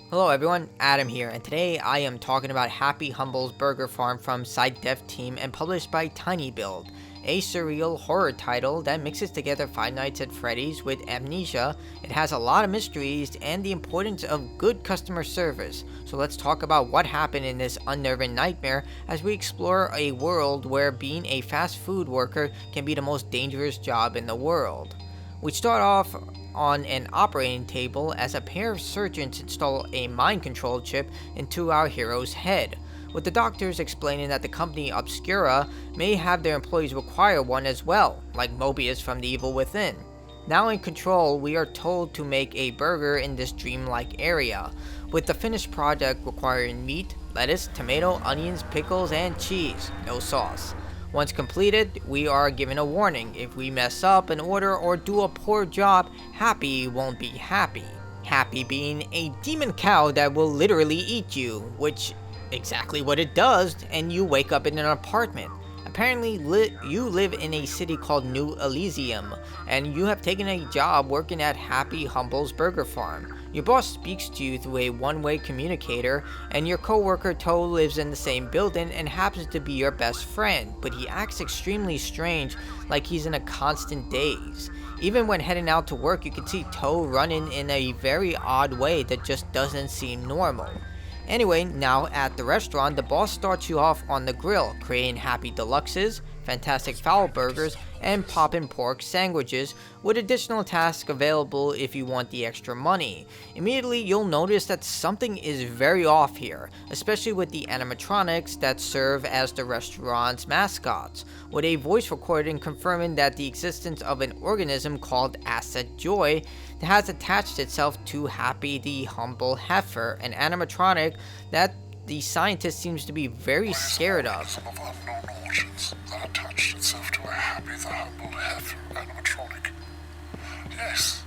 Hello everyone, Adam here, and today I am talking about Happy Humble's Burger Farm from Side Dev Team and published by Tiny Build, a surreal horror title that mixes together Five Nights at Freddy's with Amnesia. It has a lot of mysteries and the importance of good customer service. So let's talk about what happened in this unnerving nightmare as we explore a world where being a fast food worker can be the most dangerous job in the world. We start off on an operating table as a pair of surgeons install a mind control chip into our hero's head, with the doctors explaining that the company Obscura may have their employees require one as well, like Mobius from The Evil Within. Now in control, we are told to make a burger in this dreamlike area, with the finished product requiring meat, lettuce, tomato, onions, pickles, and cheese, no sauce. Once completed, we are given a warning. If we mess up an order or do a poor job, Happy won't be happy. Happy being a demon cow that will literally eat you, which exactly what it does, and you wake up in an apartment. Apparently, you live in a city called New Elysium, and you have taken a job working at Happy Humble's Burger Farm. Your boss speaks to you through a one-way communicator, and your coworker Toe lives in the same building and happens to be your best friend, but he acts extremely strange, like he's in a constant daze. Even when heading out to work, you can see Toe running in a very odd way that just doesn't seem normal. Anyway, now at the restaurant, the boss starts you off on the grill, creating Happy Deluxes, Fantastic Fowl Burgers, and Poppin' Pork Sandwiches, with additional tasks available if you want the extra money. Immediately, you'll notice that something is very off here, especially with the animatronics that serve as the restaurant's mascots, with a voice recording confirming that the existence of an organism called Asset Joy that has attached itself to Happy the Humble Heifer, an animatronic that the scientist seems to be very scared of. Some of unknown origins that attached itself to a Happy the Humble Heifer animatronic. Yes,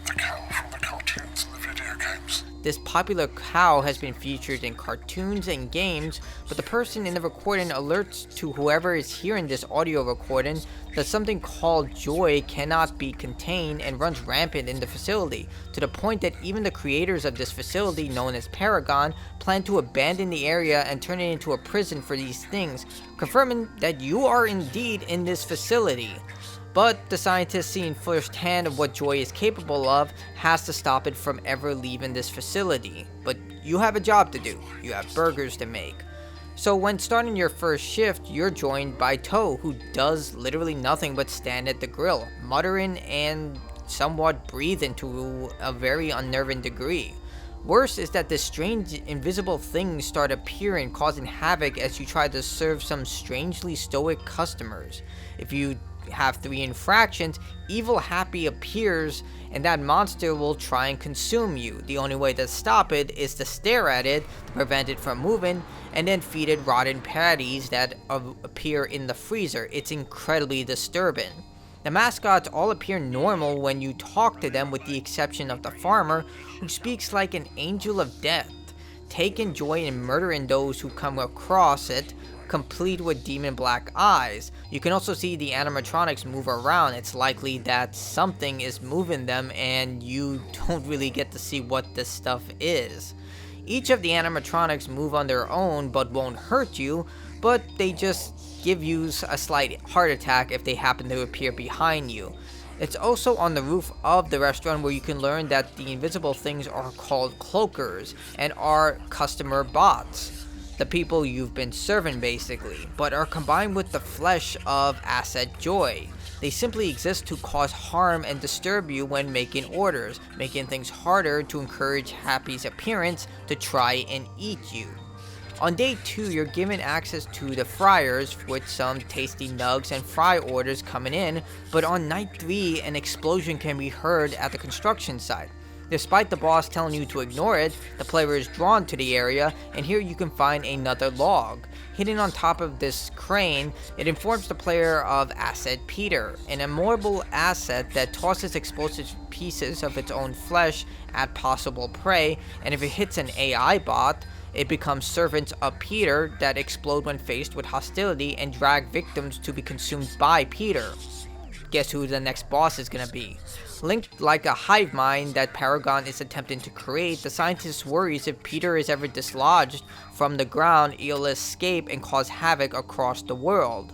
the cow from the cartoons and the video games. This popular cow has been featured in cartoons and games, but the person in the recording alerts to whoever is hearing this audio recording that something called Joy cannot be contained and runs rampant in the facility, to the point that even the creators of this facility, known as Paragon, plan to abandon the area and turn it into a prison for these things, confirming that you are indeed in this facility. But the scientist, seeing firsthand of what Joy is capable of, has to stop it from ever leaving this facility. But you have a job to do. You have burgers to make. So when starting your first shift, you're joined by Toe, who does literally nothing but stand at the grill, muttering and somewhat breathing to a very unnerving degree. Worse is that this strange invisible things start appearing, causing havoc as you try to serve some strangely stoic customers. If you have 3 infractions, Evil Happy appears and that monster will try and consume you. The only way to stop it is to stare at it, to prevent it from moving, and then feed it rotten patties that appear in the freezer. It's incredibly disturbing. The mascots all appear normal when you talk to them, with the exception of the farmer, who speaks like an angel of death, taking joy in murdering those who come across it, complete with demon black eyes. You can also see the animatronics move around. It's likely that something is moving them and you don't really get to see what this stuff is. Each of the animatronics move on their own but won't hurt you, but they just give you a slight heart attack if they happen to appear behind you. It's also on the roof of the restaurant where you can learn that the invisible things are called cloakers and are customer bots. The people you've been serving basically, but are combined with the flesh of Asset Joy. They simply exist to cause harm and disturb you when making orders, making things harder to encourage Happy's appearance to try and eat you. On day 2, you're given access to the fryers with some tasty nugs and fry orders coming in, but on night 3, an explosion can be heard at the construction site. Despite the boss telling you to ignore it, the player is drawn to the area, and here you can find another log. Hidden on top of this crane, it informs the player of Asset Peter, an immortal asset that tosses explosive pieces of its own flesh at possible prey, and if it hits an AI bot, it becomes servants of Peter that explode when faced with hostility and drag victims to be consumed by Peter. Guess who the next boss is gonna be? Linked like a hive mind that Paragon is attempting to create, the scientist worries if Peter is ever dislodged from the ground, he'll escape and cause havoc across the world.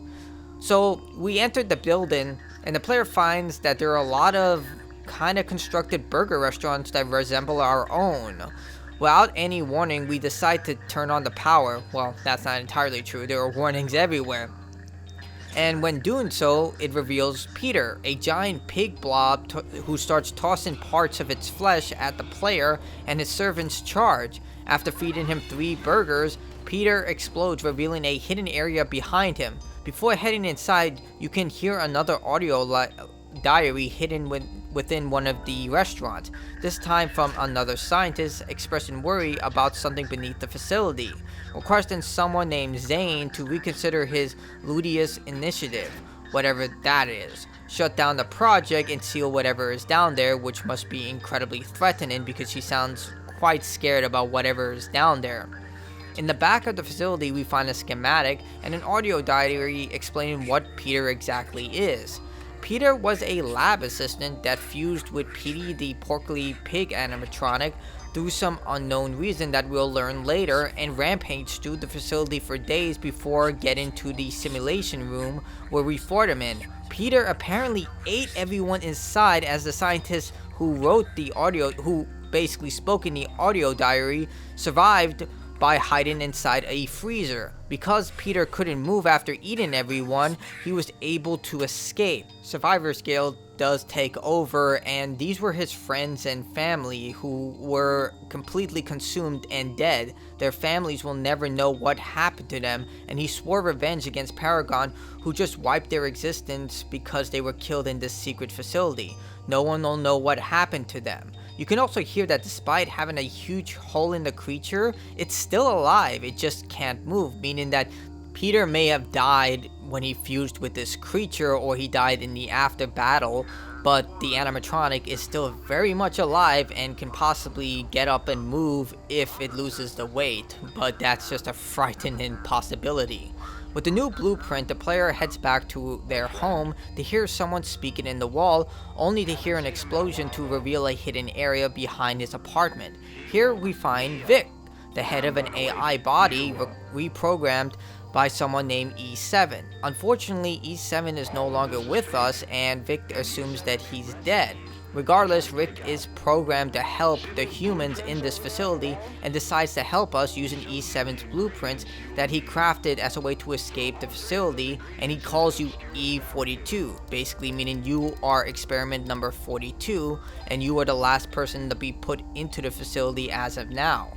So we entered the building, and the player finds that there are a lot of kind of constructed burger restaurants that resemble our own. Without any warning, we decide to turn on the power. Well, that's not entirely true, there are warnings everywhere. And when doing so, it reveals Peter, a giant pig blob who starts tossing parts of its flesh at the player, and his servants charge. After feeding him 3 burgers, Peter explodes, revealing a hidden area behind him. Before heading inside, you can hear another audio diary hidden within one of the restaurants, this time from another scientist expressing worry about something beneath the facility, requesting someone named Zane to reconsider his Ludius initiative, whatever that is, shut down the project and seal whatever is down there, which must be incredibly threatening because she sounds quite scared about whatever is down there. In the back of the facility, we find a schematic and an audio diary explaining what Peter exactly is. Peter was a lab assistant that fused with Petey the Porkly Pig animatronic through some unknown reason that we'll learn later, and rampaged through the facility for days before getting to the simulation room where we fought him in. Peter apparently ate everyone inside, as the scientist who wrote the audio, who basically spoke in the audio diary, survived by hiding inside a freezer. Because Peter couldn't move after eating everyone, he was able to escape. Survivor's Guild does take over, and these were his friends and family who were completely consumed and dead. Their families will never know what happened to them, and he swore revenge against Paragon, who just wiped their existence because they were killed in this secret facility. No one will know what happened to them. You can also hear that despite having a huge hole in the creature, it's still alive, it just can't move, meaning that Peter may have died when he fused with this creature, or he died in the after battle, but the animatronic is still very much alive and can possibly get up and move if it loses the weight, but that's just a frightening possibility. With the new blueprint, the player heads back to their home to hear someone speaking in the wall, only to hear an explosion to reveal a hidden area behind his apartment. Here we find Vic, the head of an AI body reprogrammed by someone named E7. Unfortunately, E7 is no longer with us, and Vic assumes that he's dead. Regardless, Rick is programmed to help the humans in this facility and decides to help us using E7's blueprints that he crafted as a way to escape the facility, and he calls you E42, basically meaning you are experiment number 42 and you are the last person to be put into the facility as of now.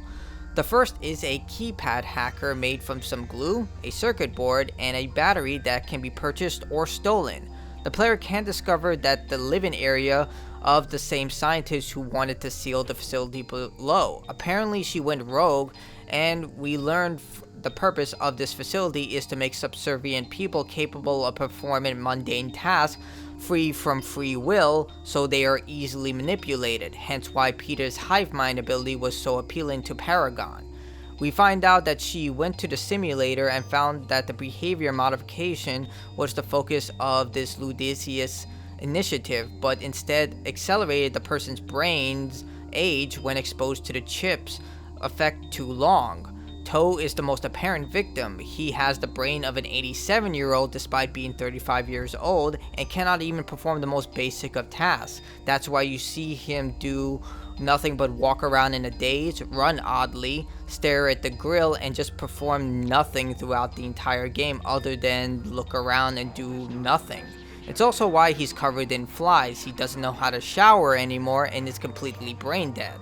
The first is a keypad hacker made from some glue, a circuit board, and a battery that can be purchased or stolen. The player can discover that the living area of the same scientist who wanted to seal the facility below. Apparently she went rogue, and we learned the purpose of this facility is to make subservient people capable of performing mundane tasks free from free will, so they are easily manipulated, hence why Peter's hive mind ability was so appealing to Paragon. We find out that she went to the simulator and found that the behavior modification was the focus of this Ludicious initiative, but instead accelerated the person's brain's age when exposed to the chip's effect too long. Toe is the most apparent victim. He has the brain of an 87-year-old despite being 35 years old and cannot even perform the most basic of tasks. That's why you see him do nothing but walk around in a daze, run oddly, stare at the grill, and just perform nothing throughout the entire game other than look around and do nothing. It's also why he's covered in flies. He doesn't know how to shower anymore and is completely brain dead.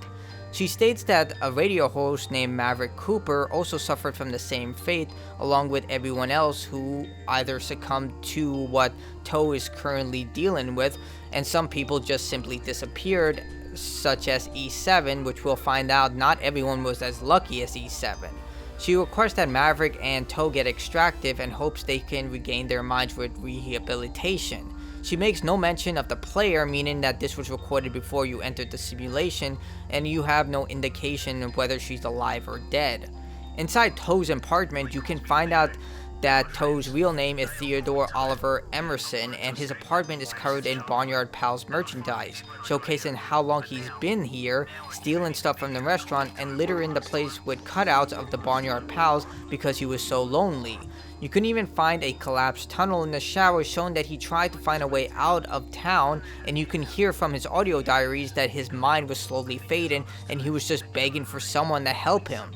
She states that a radio host named Maverick Cooper also suffered from the same fate, along with everyone else who either succumbed to what Toe is currently dealing with, and some people just simply disappeared, such as E7, which we'll find out not everyone was as lucky as E7. She requests that Maverick and Toe get extractive and hopes they can regain their minds with rehabilitation. She makes no mention of the player, meaning that this was recorded before you entered the simulation, and you have no indication of whether she's alive or dead. Inside Toe's apartment, you can find out that Toe's real name is Theodore Oliver Emerson, and his apartment is covered in Barnyard Pals merchandise, showcasing how long he's been here, stealing stuff from the restaurant, and littering the place with cutouts of the Barnyard Pals because he was so lonely. You can even find a collapsed tunnel in the shower showing that he tried to find a way out of town, and you can hear from his audio diaries that his mind was slowly fading and he was just begging for someone to help him.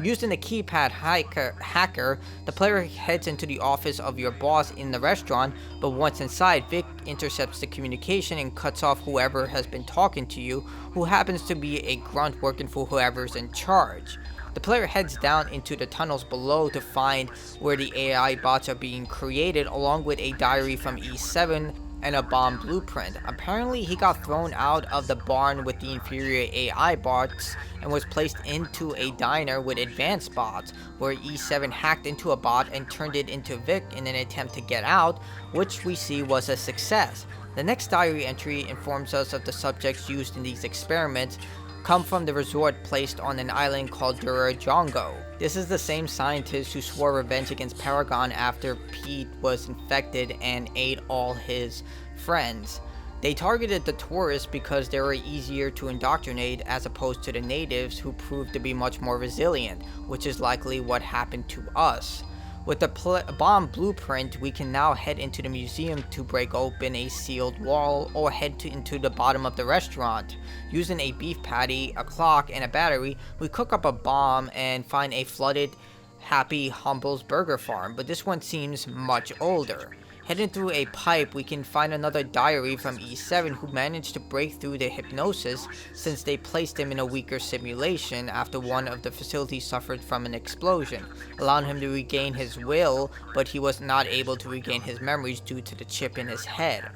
Using the keypad hacker, the player heads into the office of your boss in the restaurant, but once inside, Vic intercepts the communication and cuts off whoever has been talking to you, who happens to be a grunt working for whoever's in charge. The player heads down into the tunnels below to find where the AI bots are being created, along with a diary from E7 and a bomb blueprint. Apparently, he got thrown out of the barn with the inferior AI bots and was placed into a diner with advanced bots, where E7 hacked into a bot and turned it into Vic in an attempt to get out, which we see was a success. The next diary entry informs us of the subjects used in these experiments come from the resort placed on an island called Durajongo. This is the same scientist who swore revenge against Paragon after Pete was infected and ate all his friends. They targeted the tourists because they were easier to indoctrinate as opposed to the natives, who proved to be much more resilient, which is likely what happened to us. With the bomb blueprint, we can now head into the museum to break open a sealed wall or head into the bottom of the restaurant. Using a beef patty, a clock, and a battery, we cook up a bomb and find a flooded Happy Humble's Burger Farm, but this one seems much older. Heading through a pipe, we can find another diary from E7 who managed to break through the hypnosis since they placed him in a weaker simulation after one of the facilities suffered from an explosion, allowing him to regain his will, but he was not able to regain his memories due to the chip in his head.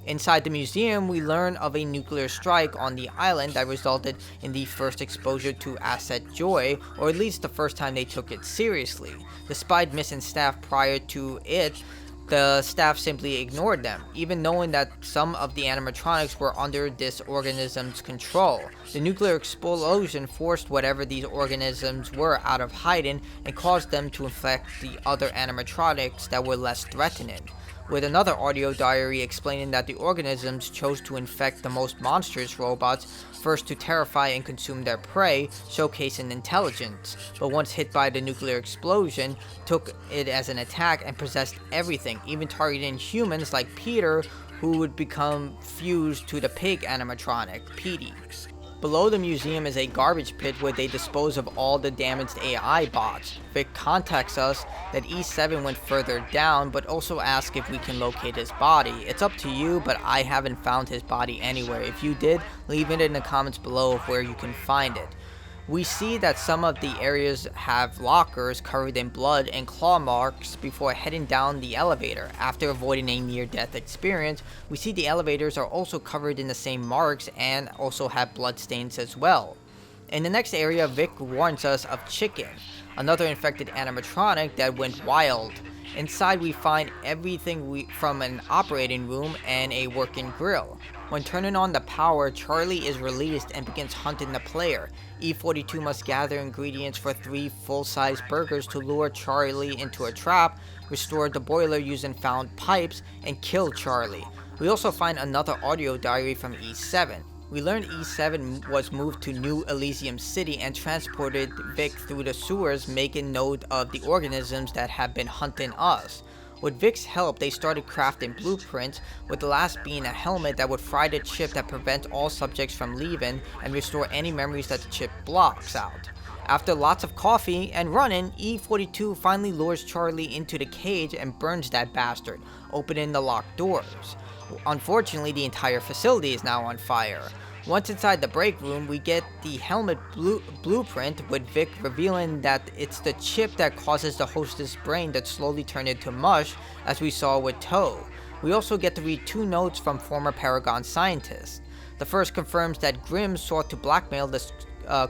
Inside the museum, we learn of a nuclear strike on the island that resulted in the first exposure to Asset Joy, or at least the first time they took it seriously. Despite missing staff prior to it, the staff simply ignored them, even knowing that some of the animatronics were under this organism's control. The nuclear explosion forced whatever these organisms were out of hiding and caused them to infect the other animatronics that were less threatening, with another audio diary explaining that the organisms chose to infect the most monstrous robots first to terrify and consume their prey, showcasing intelligence, but once hit by the nuclear explosion, took it as an attack and possessed everything, even targeting humans like Peter, who would become fused to the pig animatronic, Petey. Below the museum is a garbage pit where they dispose of all the damaged AI bots. Vic contacts us that E7 went further down, but also asks if we can locate his body. It's up to you, but I haven't found his body anywhere. If you did, leave it in the comments below of where you can find it. We see that some of the areas have lockers covered in blood and claw marks before heading down the elevator. After avoiding a near-death experience, we see the elevators are also covered in the same marks and also have blood stains as well. In the next area, Vic warns us of Chicken, another infected animatronic that went wild. Inside we find everything from an operating room and a working grill. When turning on the power, Charlie is released and begins hunting the player. E42 must gather ingredients for 3 full-size burgers to lure Charlie into a trap, restore the boiler using found pipes, and kill Charlie. We also find another audio diary from E7. We learned E7 was moved to New Elysium City and transported Vic through the sewers, making note of the organisms that have been hunting us. With Vic's help, they started crafting blueprints, with the last being a helmet that would fry the chip that prevents all subjects from leaving and restore any memories that the chip blocks out. After lots of coffee and running, E42 finally lures Charlie into the cage and burns that bastard, opening the locked doors. Unfortunately, the entire facility is now on fire. Once inside the break room, we get the helmet blueprint, with Vic revealing that it's the chip that causes the hostess brain that slowly turned into mush, as we saw with Toe. We also get to read 2 notes from former Paragon scientists. The first confirms that Grimm sought to blackmail the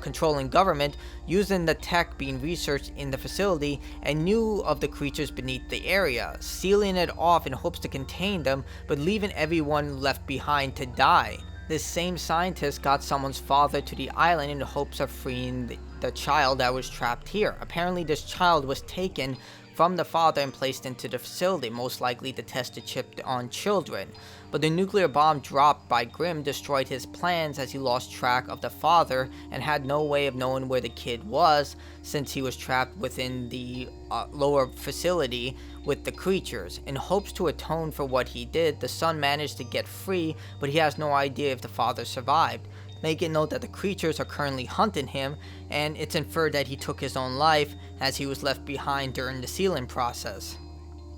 controlling government using the tech being researched in the facility and knew of the creatures beneath the area, sealing it off in hopes to contain them, but leaving everyone left behind to die. This same scientist got someone's father to the island in the hopes of freeing the child that was trapped here. Apparently this child was taken from the father and placed into the facility, most likely to test the chip on children. But the nuclear bomb dropped by Grimm destroyed his plans as he lost track of the father and had no way of knowing where the kid was since he was trapped within the lower facility with the creatures. In hopes to atone for what he did, the son managed to get free, but he has no idea if the father survived. Making note that the creatures are currently hunting him, and it's inferred that he took his own life as he was left behind during the sealing process.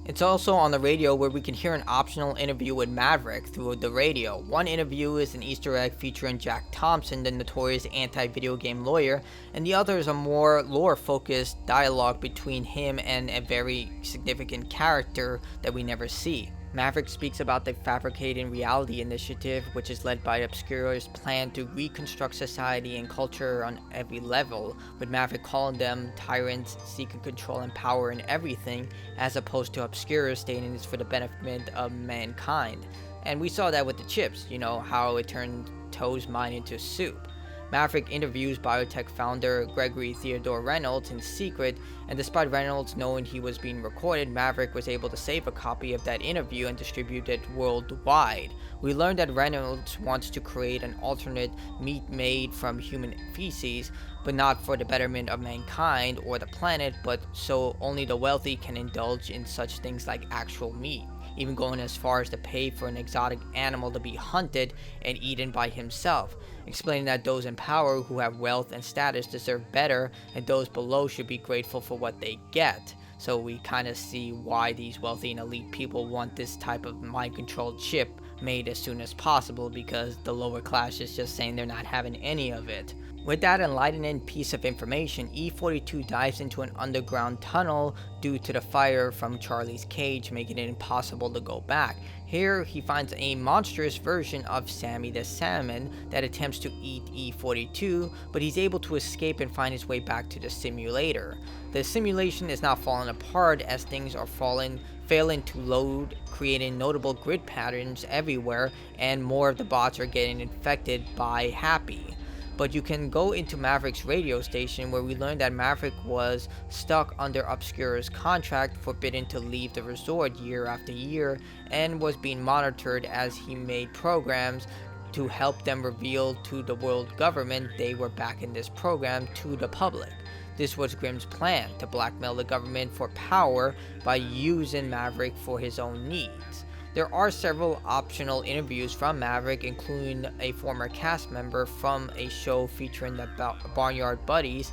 It's also on the radio where we can hear an optional interview with Maverick through the radio. One interview is an Easter egg featuring Jack Thompson, the notorious anti-video game lawyer, and the other is a more lore-focused dialogue between him and a very significant character that we never see. Maverick speaks about the Fabricating Reality initiative, which is led by Obscura's plan to reconstruct society and culture on every level, with Maverick calling them tyrants seeking control and power in everything, as opposed to Obscura stating it's for the benefit of mankind. And we saw that with the chips, how it turned Toe's mind into soup. Maverick interviews biotech founder Gregory Theodore Reynolds in secret, and despite Reynolds knowing he was being recorded, Maverick was able to save a copy of that interview and distribute it worldwide. We learned that Reynolds wants to create an alternate meat made from human feces, but not for the betterment of mankind or the planet, but so only the wealthy can indulge in such things like actual meat, even going as far as to pay for an exotic animal to be hunted and eaten by himself, explaining that those in power who have wealth and status deserve better, and those below should be grateful for what they get. So we kind of see why these wealthy and elite people want this type of mind-controlled chip made as soon as possible, because the lower class is just saying they're not having any of it. With that enlightening piece of information, E-42 dives into an underground tunnel due to the fire from Charlie's cage, making it impossible to go back. Here, he finds a monstrous version of Sammy the Salmon that attempts to eat E-42, but he's able to escape and find his way back to the simulator. The simulation is now falling apart as things are failing to load, creating notable grid patterns everywhere, and more of the bots are getting infected by Happy. But you can go into Maverick's radio station, where we learned that Maverick was stuck under Obscura's contract, forbidden to leave the resort year after year, and was being monitored as he made programs to help them reveal to the world government they were back in this program to the public. This was Grimm's plan, to blackmail the government for power by using Maverick for his own needs. There are several optional interviews from Maverick, including a former cast member from a show featuring the Barnyard Buddies,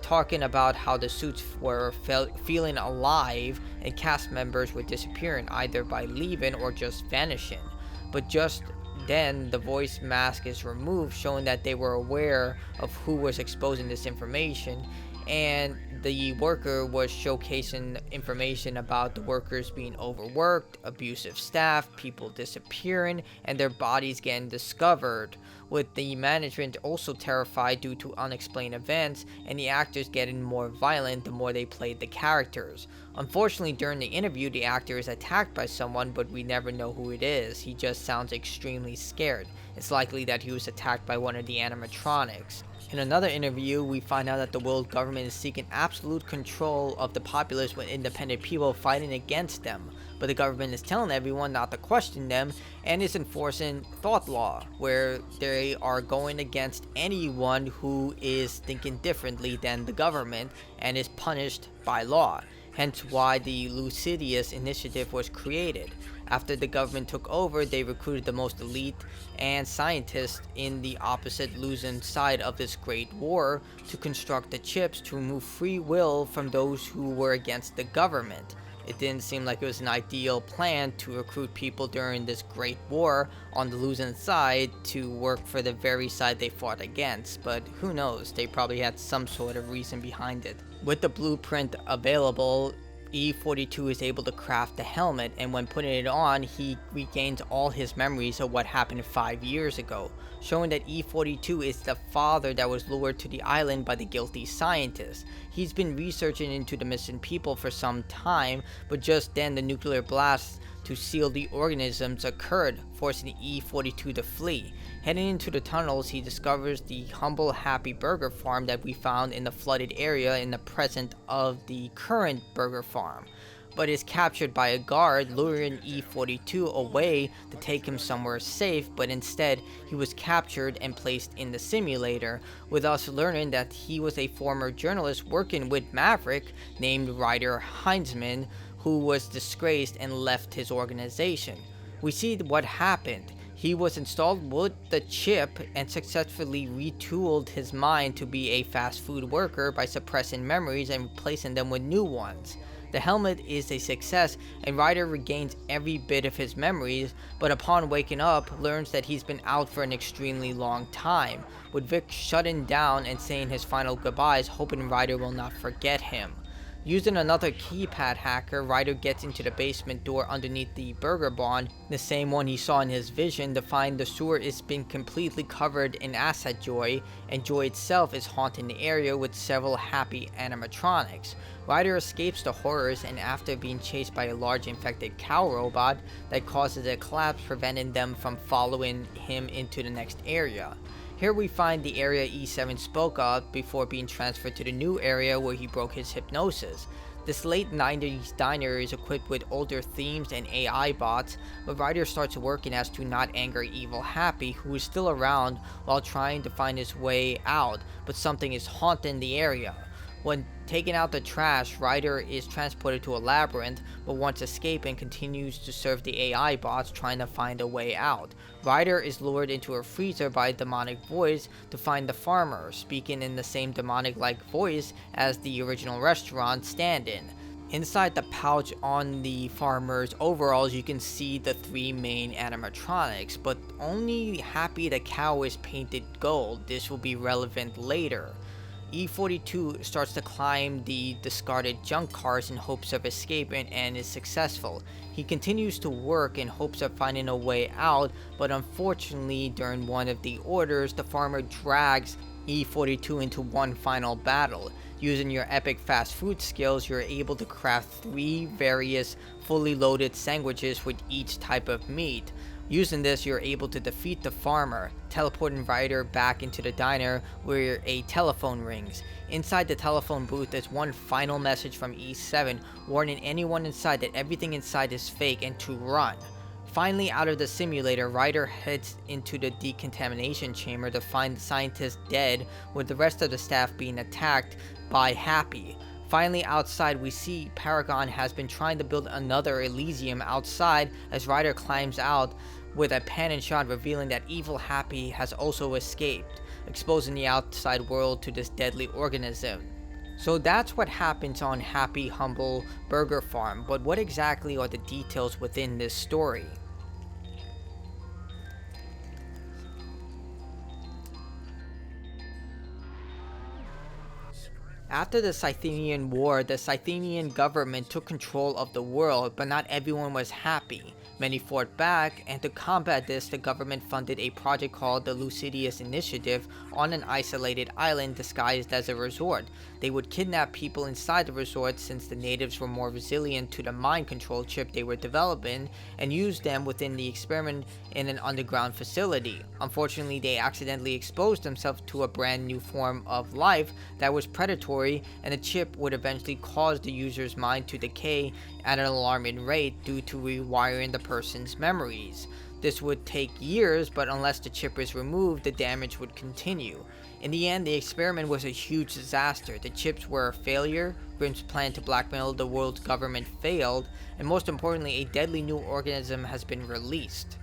talking about how the suits were feeling alive and cast members were disappearing, either by leaving or just vanishing. But just then, the voice mask is removed, showing that they were aware of who was exposing this information, and the worker was showcasing information about the workers being overworked, abusive staff, people disappearing, and their bodies getting discovered, with the management also terrified due to unexplained events, and the actors getting more violent the more they played the characters. Unfortunately, during the interview, the actor is attacked by someone, but we never know who it is. He just sounds extremely scared. It's likely that he was attacked by one of the animatronics. In another interview, we find out that the world government is seeking absolute control of the populace with independent people fighting against them, but the government is telling everyone not to question them and is enforcing thought law, where they are going against anyone who is thinking differently than the government and is punished by law. Hence why the Lucidius initiative was created. After the government took over, they recruited the most elite and scientists in the opposite losing side of this great war to construct the chips to remove free will from those who were against the government. It didn't seem like it was an ideal plan to recruit people during this great war on the losing side to work for the very side they fought against, but who knows, they probably had some sort of reason behind it. With the blueprint available, E-42 is able to craft the helmet, and when putting it on, he regains all his memories of what happened 5 years ago, showing that E-42 is the father that was lured to the island by the guilty scientist. He's been researching into the missing people for some time, but just then the nuclear blast to seal the organisms occurred, forcing E42 to flee. Heading into the tunnels, he discovers the humble Happy Burger Farm that we found in the flooded area in the present of the current burger farm, but is captured by a guard, luring E42 away to take him somewhere safe, but instead he was captured and placed in the simulator, with us learning that he was a former journalist working with Maverick named Ryder Heinzman, who was disgraced and left his organization. We see what happened. He was installed with the chip and successfully retooled his mind to be a fast food worker by suppressing memories and replacing them with new ones. The helmet is a success, and Ryder regains every bit of his memories, but upon waking up, learns that he's been out for an extremely long time, with Vic shutting down and saying his final goodbyes, hoping Ryder will not forget him. Using another keypad hacker, Ryder gets into the basement door underneath the burger barn, the same one he saw in his vision, to find the sewer is being completely covered in acid joy, and joy itself is haunting the area with several happy animatronics. Ryder escapes the horrors, and after being chased by a large infected cow robot that causes a collapse, preventing them from following him into the next area. Here we find the area E7 spoke of before being transferred to the new area where he broke his hypnosis. This late 90s diner is equipped with older themes and AI bots, but Ryder starts working as to not anger evil Happy, who is still around while trying to find his way out, but something is haunting the area. When taking out the trash, Ryder is transported to a labyrinth, but once escaping continues to serve the AI bots trying to find a way out. Ryder is lured into a freezer by a demonic voice to find the farmer, speaking in the same demonic-like voice as the original restaurant stand-in. Inside the pouch on the farmer's overalls, you can see the three main animatronics, but only Happy the cow is painted gold. This will be relevant later. E42 starts to climb the discarded junk cars in hopes of escaping and is successful. He continues to work in hopes of finding a way out, but unfortunately during one of the orders, the farmer drags E42 into one final battle. Using your epic fast food skills, you're able to craft 3 various fully loaded sandwiches with each type of meat. Using this, you're able to defeat the farmer, teleporting Ryder back into the diner where a telephone rings. Inside the telephone booth, there's one final message from E7 warning anyone inside that everything inside is fake and to run. Finally, out of the simulator, Ryder heads into the decontamination chamber to find the scientist dead, with the rest of the staff being attacked by Happy. Finally, outside, we see Paragon has been trying to build another Elysium outside as Ryder climbs out with a pan and shot revealing that evil Happy has also escaped, exposing the outside world to this deadly organism. So that's what happens on Happy Humble Burger Farm, but what exactly are the details within this story? After the Scythian War, the Scythian government took control of the world, but not everyone was happy. Many fought back, and to combat this, the government funded a project called the Lucidius Initiative on an isolated island disguised as a resort. They would kidnap people inside the resort since the natives were more resilient to the mind control chip they were developing, and use them within the experiment in an underground facility. Unfortunately, they accidentally exposed themselves to a brand new form of life that was predatory, and the chip would eventually cause the user's mind to decay at an alarming rate due to rewiring the person's memories. This would take years, but unless the chip is removed, the damage would continue. In the end, the experiment was a huge disaster. The chips were a failure, Grimm's plan to blackmail the world's government failed, and most importantly, a deadly new organism has been released.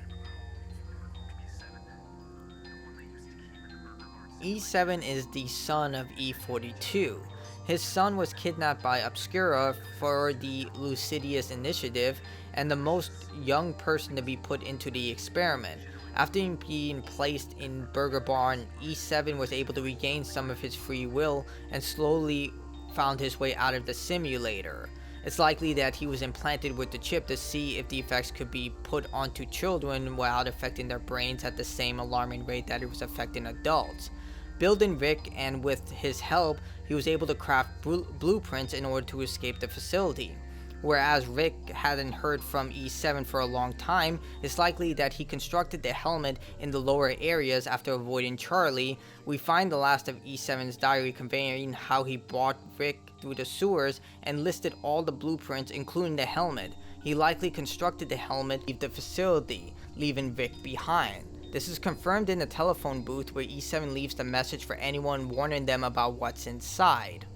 E7 is the son of E42. His son was kidnapped by Obscura for the Lucidius Initiative, and the most young person to be put into the experiment. After being placed in Burger Barn, E7 was able to regain some of his free will and slowly found his way out of the simulator. It's likely that he was implanted with the chip to see if the effects could be put onto children without affecting their brains at the same alarming rate that it was affecting adults. Building Vic, and with his help, he was able to craft blueprints in order to escape the facility. Whereas Rick hadn't heard from E7 for a long time, it's likely that he constructed the helmet in the lower areas after avoiding Charlie. We find the last of E7's diary conveying how he brought Rick through the sewers and listed all the blueprints, including the helmet. He likely constructed the helmet to leave the facility, leaving Rick behind. This is confirmed in the telephone booth where E7 leaves the message for anyone, warning them about what's inside.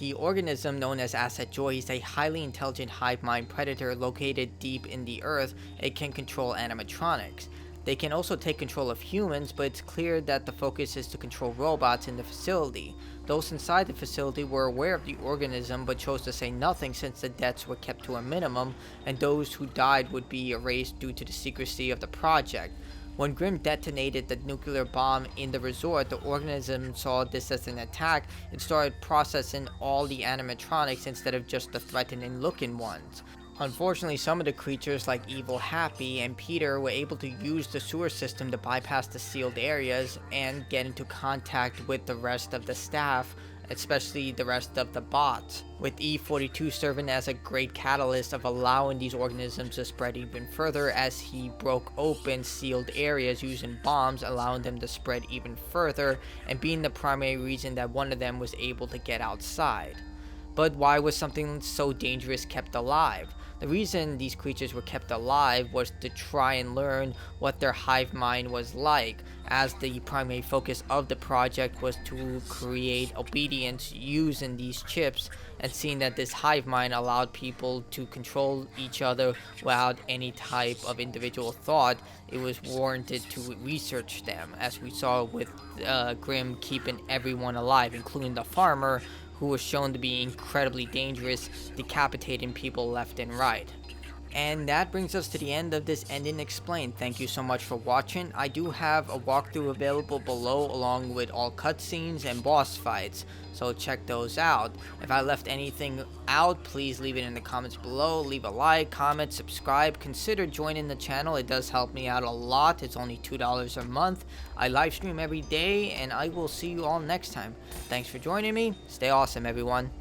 The organism known as Asset Joy is a highly intelligent hive mind predator located deep in the earth. It can control animatronics. They can also take control of humans, but it's clear that the focus is to control robots in the facility. Those inside the facility were aware of the organism but chose to say nothing since the deaths were kept to a minimum, and those who died would be erased due to the secrecy of the project. When Grimm detonated the nuclear bomb in the resort, the organism saw this as an attack and started processing all the animatronics instead of just the threatening looking ones. Unfortunately, some of the creatures like Evil Happy and Peter were able to use the sewer system to bypass the sealed areas and get into contact with the rest of the staff, especially the rest of the bots, with E42 serving as a great catalyst of allowing these organisms to spread even further as he broke open sealed areas using bombs, allowing them to spread even further and being the primary reason that one of them was able to get outside. But why was something so dangerous kept alive? The reason these creatures were kept alive was to try and learn what their hive mind was like, as the primary focus of the project was to create obedience using these chips, and seeing that this hive mind allowed people to control each other without any type of individual thought, it was warranted to research them, as we saw with Grimm keeping everyone alive, including the farmer, who was shown to be incredibly dangerous, decapitating people left and right. And that brings us to the end of this Ending Explained. Thank you so much for watching. I do have a walkthrough available below along with all cutscenes and boss fights, so check those out. If I left anything out, please leave it in the comments below. Leave a like, comment, subscribe, consider joining the channel. It does help me out a lot. It's only $2 a month. I live stream every day, and I will see you all next time. Thanks for joining me. Stay awesome, everyone.